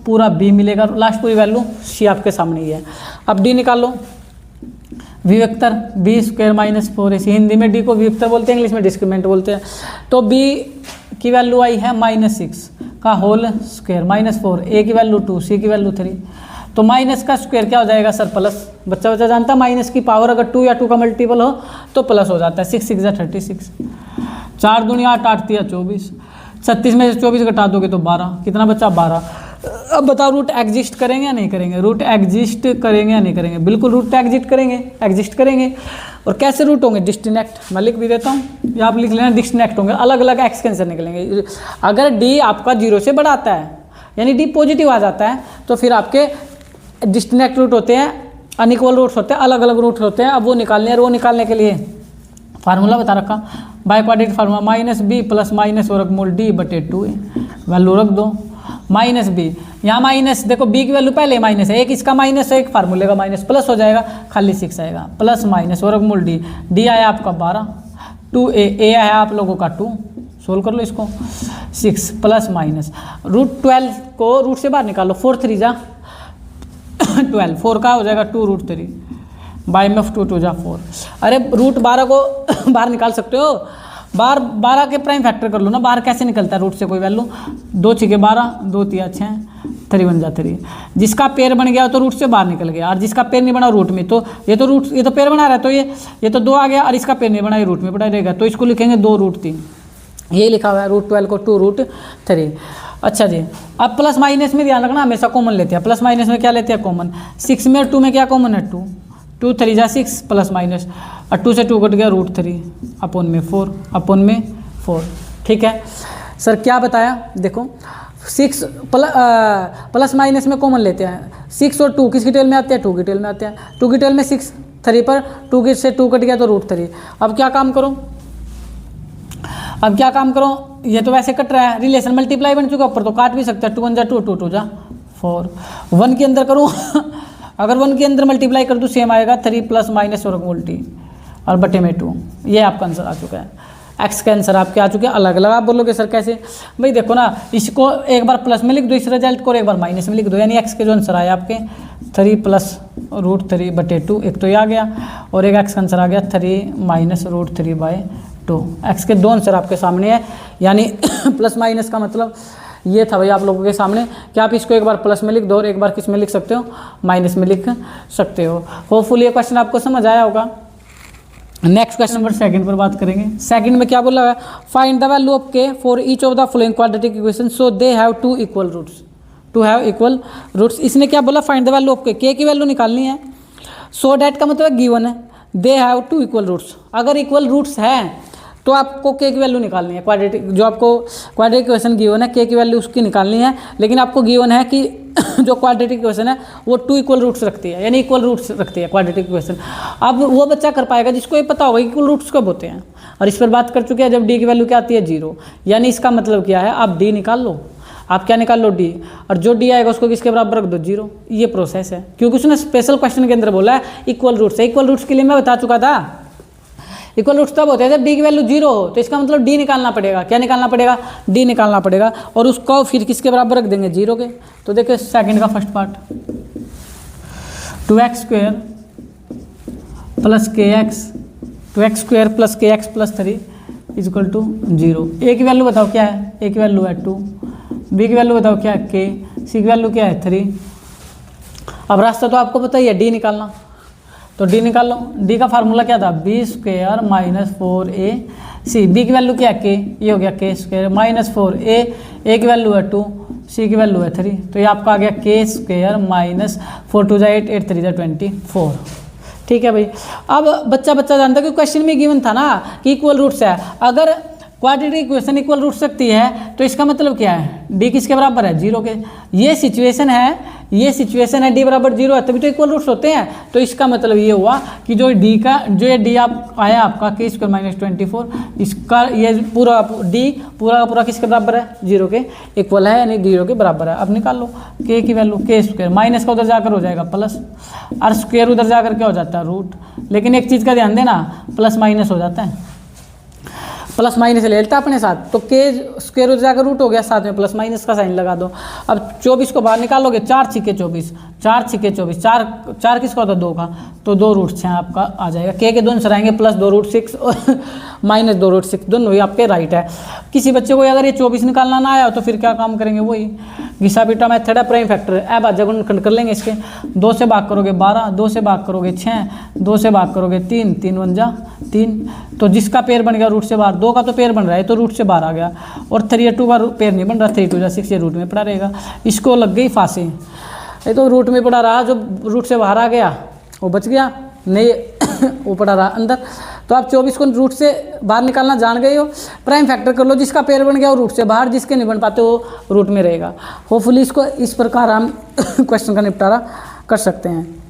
पूरा b मिलेगा, last पूरी वैल्यू c आपके सामने ही है। अब d निकाल लो, V vector B square minus 4ac, Hindi में d को वी वेक्टर बोलते हैं, इंग्लिश में डिस्क्रिमिनेंट बोलते हैं। तो b की वैल्यू आई है -6 का होल स्क्वायर -4, a की वैल्यू 2, c की वैल्यू 3। तो माइनस का स्क्वायर क्या हो जाएगा सर? प्लस। बच्चा जानता है माइनस की पावर अगर 2 या 2 का मल्टीपल हो तो प्लस हो जाता है। 6 6 36, 4 दूनी 8, 8 3 24, 36 में से 24 घटा दोगे तो 12, कितना बचा? 12। अब बताओ रूट एग्जिस्ट करेंगे या नहीं करेंगे? रूट एग्जिस्ट करेंगे या नहीं करेंगे? बिल्कुल रूट एग्जिस्ट करेंगे, एग्जिस्ट करेंगे। और कैसे रूट होंगे? डिस्टिनेक्ट। मैं लिख भी देता हूँ या आप लिख लेना, डिस्टिनेक्ट होंगे, अलग अलग एक्स के आंसर निकलेंगे। अगर डी आपका 0 से बढ़ आता है यानी डी पॉजिटिव आ जाता है तो फिर आपके डिस्टिनेक्ट रूट होते हैं, अनइक्वल रूट्स होते हैं, अलग अलग रूट होते हैं। अब वो निकालने हैं, वो निकालने के लिए फार्मूला बता रखा, by quadratic formula -b plus minus वर्गमूल d बटे 2a, वैल्यू रख दो -b। यहाँ माइनस देखो b की वैल्यू पहले माइनस है, एक इसका माइनस है, एक फार्मूले का माइनस, प्लस हो जाएगा, खाली 6 आएगा, प्लस माइनस वर्गमूल d आया आपका 12, 2a आया आप लोगों का 2, सोल्व कर लो इसको, 6 प्लस माइनस √12 को रूट से बाहर निकालो, 4 3 जा 12, 4 का हो जाएगा 2 √3 बाई में 2 2 जा 4। अरे √12 को बाहर निकाल सकते हो, बाहर 12 के प्राइम फैक्टर कर लो ना, बाहर कैसे निकलता है रूट से कोई वैल्यू? 2 6 12, 2 3 6, 3 1 जा 3। जिसका पेयर बन गया तो रूट से बाहर निकल गया, और जिसका पेयर नहीं बना रूट में, तो ये तो रूट, ये तो पेयर बना रहा है, तो ये तो 2 आ गया, और इसका पेयर नहीं बना, ये रूट में पड़ा रहेगा, तो इसको लिखेंगे 2 √3। ये लिखा हुआ है √12 को 2 √3। अच्छा जी, अब प्लस माइनस में ध्यान रखना, हमेशा कॉमन लेते हैं। प्लस माइनस में क्या लेते हैं? कॉमन। 6 में और 2 में क्या कॉमन है? 2 2 3 जा 6 प्लस माइनस, और 2 से 2 कट गया √3 अपॉन में 4, अपॉन में 4। ठीक है सर, क्या बताया? देखो 6 प्लस माइनस में कॉमन लेते हैं, 6 और 2 किसकी टेल में आते हैं? 2 की टेल में आते हैं। 2 की टेल में 6, 3 पर 2 से 2 कट गया तो √3। अब क्या काम करो? अब क्या काम करो? ये तो वैसे कट रहा है, रिलेशन मल्टीप्लाई बन चुका, ऊपर तो काट भी सकता है, 2 1 जा 2, 2 2 जा 4। 1 के अंदर करूँ अगर 1 के अंदर मल्टीप्लाई कर दूँ सेम आएगा, 3 प्लस माइनस वर्गमूल d और बटे में 2। ये आपका आंसर आ चुका है, एक्स के आंसर आपके आ चुके हैं। अलग अलग आप बोलोगे सर कैसे? भाई देखो ना, इसको एक बार प्लस में लिख दो इस रिजल्ट को, और एक बार माइनस में लिख दो, यानी एक्स के जो आंसर आए आपके 3 प्लस √3 बटे 2, एक तो ये आ गया, और एक एक्स का आंसर आ गया 3 माइनस √3 बाय 2। एक्स के 2 आंसर आपके सामने है, यानी प्लस माइनस का मतलब ये था भाई आप लोगों के सामने कि आप इसको एक बार प्लस में लिख दो और एक बार किस में लिख सकते हो? माइनस में लिख सकते हो। होपफुली ये क्वेश्चन आपको समझ आया होगा। नेक्स्ट क्वेश्चन नंबर 2 पर बात करेंगे। 2 में क्या बोला हुआ है? Find the value of k for each of the following quadratic equation so they have 2 equal roots, to have equal roots. इसने क्या बोला? Find the value of k की वैल्यू निकालनी है। सो डैट का मतलब गिवन है, दे हैव 2 इक्वल रूट्स। अगर इक्वल रूट्स हैं तो आपको k की वैल्यू निकालनी है। क्वाड्रेटिक जो आपको क्वाड्रेटिक इक्वेशन गिवन है, k की वैल्यू उसकी निकालनी है, लेकिन आपको गिवन है कि जो क्वाड्रेटिक इक्वेशन है वो 2 इक्वल रूट्स रखती है, यानी इक्वल रूट्स रखती है क्वाड्रेटिक इक्वेशन। अब वो बच्चा कर पाएगा जिसको ये पता होगा कि इक्वल रूट्स कब होते हैं, और इस पर बात कर चुके हैं जब d की वैल्यू क्या आती है? 0। यानी इसका मतलब क्या है? आप d निकाल लो, आप क्या निकाल लो? d, और जो d आएगा उसको किसके बराबर रख दो? 0। ये प्रोसेस है, क्योंकि उसने स्पेशल क्वेश्चन के अंदर बोला है इक्वल रूट्स है। इक्वल रूट्स के लिए मैं बता चुका था, इक्वल रूट्स तब होते हैं जब d की वैल्यू 0 हो, तो इसका मतलब d निकालना पड़ेगा। क्या निकालना पड़ेगा? d निकालना पड़ेगा, और उसको फिर किसके बराबर रख देंगे? 0 के। तो देखिए 2 का first part, 2x² plus kx, 2x² plus kx प्लस 3 इक्वल टू 0। a की वैल्यू बताओ क्या है? a की वैल्यू है 2, b की वैल्यू बताओ क्या है? k, c की वैल्यू क्या है? 3। अब रास्ता तो आपको पता ही है, d निकालना, तो d निकाल लो। d का फार्मूला क्या था? b² minus 4ac। b की वैल्यू क्या है? k, ये हो गया k² माइनस 4a, a की वैल्यू है 2, c की वैल्यू है 3, तो ये आपका आ गया k² माइनस 4 2 8 8 3 24। ठीक है भाई। अब बच्चा जानता है कि क्वेश्चन में गिवन था ना कि इक्वल रूट्स है। अगर क्वाड्रेटिक इक्वेशन इक्वल रूट्स रखती है तो इसका मतलब क्या है? d किसके बराबर है? 0 के। ये सिचुएशन है d बराबर 0 है, तभी तो इक्वल रूट्स होते हैं। तो इसका मतलब ये हुआ कि जो ये d आप आया आपका k² माइनस 24, इसका ये पूरा d पूरा किसके बराबर है? 0 के इक्वल है, यानी 0 के बराबर है। अब निकाल लो k की वैल्यू, k² माइनस का उधर जाकर हो जाएगा प्लस, और स्क्वायर उधर जाकर क्या हो जाता है? रूट। लेकिन एक चीज़ का ध्यान देना, प्लस माइनस हो जाता है। प्लस माइनस ले लेता अपने साथ, तो के स्क्वायर रूट जाकर रूट हो गया, साथ में प्लस माइनस का साइन लगा दो। अब 24 को बाहर निकालोगे, 4 छिके 24, 4 छिके 24, 4 किसका होता है 2 का, तो 2 रूट 6 आपका आ जाएगा। के दोनों आंसर आएंगे प्लस 2 रूट 6 और माइनस 2 रूट 6, दोनों ही आपके राइट है। किसी बच्चे को अगर ये 24 निकालना ना आया तो फिर क्या काम करेंगे, वही घिसा पीटा मेथड है, प्राइम फैक्टर है। अब गुणनखंड कर लेंगे इसके, 2 से भाग करोगे 12, 2 से भाग करोगे 6, 2 से भाग करोगे 3, 3 1 जा 3, तो जिसका पेयर बन गया रूट से बाहर, 2 का तो पेयर बन रहा है तो रूट से बाहर आ गया, और 3 2 का पेयर नहीं बन रहा, 3 2 जा 6, ये रूट में पड़ा रहेगा। इसको लग गई फांसी, ये तो रूट में पड़ा रहा, जो रूट से बाहर आ गया वो बच गया, नहीं वो पड़ा रहा अंदर। तो आप 24 को रूट से बाहर निकालना जान गए हो, प्राइम फैक्टर कर लो, जिसका पेयर बन गया वो रूट से बाहर, जिसके नहीं बन पाते वो रूट में रहेगा। होपफुली इसको इस प्रकार हम क्वेश्चन का निपटारा कर सकते हैं।